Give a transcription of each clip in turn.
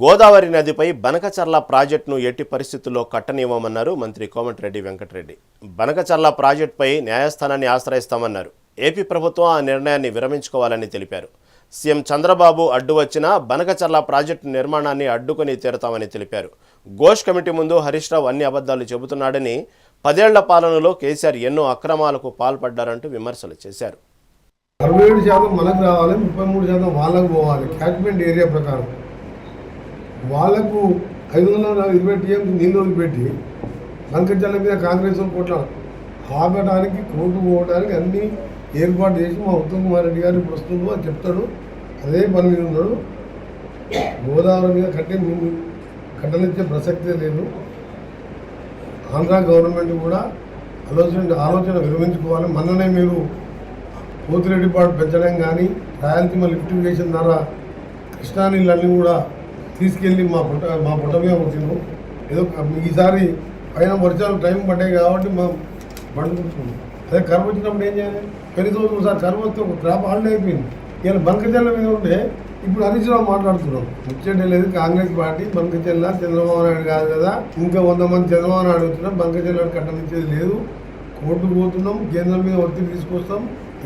గోదావరి నదిపై బనకచర్ల ప్రాజెక్టును ఎట్టి పరిస్థితుల్లో కట్టనివ్వమన్నారు మంత్రి కోమటిరెడ్డి వెంకటరెడ్డి. బనకచర్ల ప్రాజెక్టుపై న్యాయస్థానాన్ని ఆశ్రయిస్తామన్నారు. ఏపీ ప్రభుత్వం ఆ నిర్ణయాన్ని విరమించుకోవాలని తెలిపారు. సీఎం చంద్రబాబు అడ్డు వచ్చినా బనకచర్ల ప్రాజెక్టు నిర్మాణాన్ని అడ్డుకొని తీరుతామని తెలిపారు. ఘోష్ కమిటీ ముందు హరీష్ రావు అన్ని అబద్ధాలు చెబుతున్నాడని, 10 ఏళ్ల పాలనలో కేసీఆర్ ఎన్నో అక్రమాలకు పాల్పడ్డారంటూ విమర్శలు చేశారు. 67% మనకు రావాలి, 33% వాళ్ళకు పోవాలి. క్యాచ్మెంట్ ఏరియా ప్రకారం వాళ్లకు 520 టీఎంసీ నీళ్ళు వదిలిపెట్టి బనకచర్ల మీద కాంగ్రెస్ కోట్ల ఆగడానికి, కోర్టు పోవడానికి అన్ని ఏర్పాటు చేసి మా ఉత్తమ్ కుమార్ రెడ్డి గారు ఇప్పుడు వస్తుందో అని చెప్తాడు. అదే పని మీద ఉన్నాడు. గోదావరి మీద కట్టనిచ్చే ప్రసక్తే లేదు. ఆంధ్ర గవర్నమెంట్ కూడా ఆలోచన విరమించుకోవాలి. మొన్ననే మీరు పోతిరెడ్డి పాటు పెంచడం కానీ, రాయలసీమ లిఫ్టిగేషన్ ద్వారా కృష్ణా నీళ్ళన్నీ కూడా తీసుకెళ్ళి మా పుట్ట మీద వచ్చినాం. ఏదో ఈసారి పైన వర్షాలు టైం పడ్డాయి కాబట్టి మా పండుకుంటున్నాం. అదే కరువు వచ్చినప్పుడు ఏం చేయాలి? పెళ్లి రోజు సార్ కరువు వస్తే ఒక క్రాప్ హాలిడే అయిపోయింది. ఇలా బనకచర్ల మీద ఉంటే ఇప్పుడు హరీష్ రావు మాట్లాడుతున్నాం. ముచ్చటే లేదు. కాంగ్రెస్ పార్టీ బనకచర్ల చంద్రబాబు నాయుడు కాదు కదా, ఇంకా 100 మంది చంద్రబాబు నాయుడు వచ్చినా బనకచర్ల కట్టనిచ్చేది లేదు. కోర్టుకు పోతున్నాం, కేంద్రం మీద ఒత్తిడి తీసుకొస్తాం,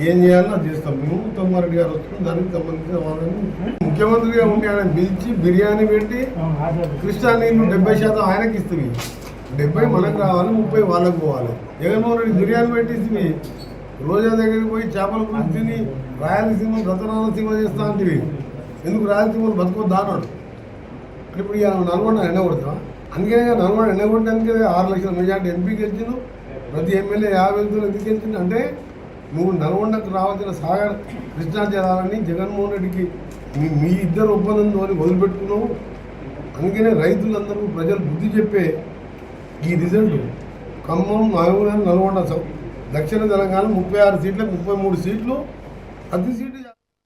ఏం చేయాలో అది చేస్తాం. మేము ఉత్తమ్ కుమార్ రెడ్డి గారు వస్తున్నాం. దానికి సంబంధించిన వాళ్ళని ముఖ్యమంత్రిగా ఉండి ఆయన పిలిచి బిర్యానీ పెట్టి కృష్ణా నీళ్ళు 70% ఆయనకి ఇస్తుంది. 70 మనకు రావాలి, 30 వాళ్ళకు పోవాలి. జగన్మోహన్ రెడ్డి బిర్యానీ పెట్టిస్తుంది. రోజా దగ్గరికి పోయి చేపల పులుసు తిని రాయలసీమ రతనాలసీమ చేస్తా అంటే ఎందుకు రాయలసీమలు బతుకొద్దా అన్నాడు. ఇప్పుడు ఇక నల్గొండ ఎండగొడతాం. అందుకనే నల్గొండ ఎండగొట్టడానికి 6 లక్షల మెజార్టీ ఎంపీ గెలిచిండు. ప్రతి ఎమ్మెల్యే 50 ఎందుకు గెలిచిండు అంటే నువ్వు నల్గొండకు రావాల్సిన సాగర్ కృష్ణా జలాలని జగన్మోహన్ రెడ్డికి మీ ఇద్దరు ఒప్పందంతో వదిలిపెట్టుకున్నావు. అందుకనే రైతులందరూ ప్రజలు బుద్ధి చెప్పే ఈ రిజల్ట్ ఖమ్మం, మహబూబ్నగర్, నల్గొండ, దక్షిణ తెలంగాణ 36 సీట్లకు 33 సీట్లు, ప్రతి సీటు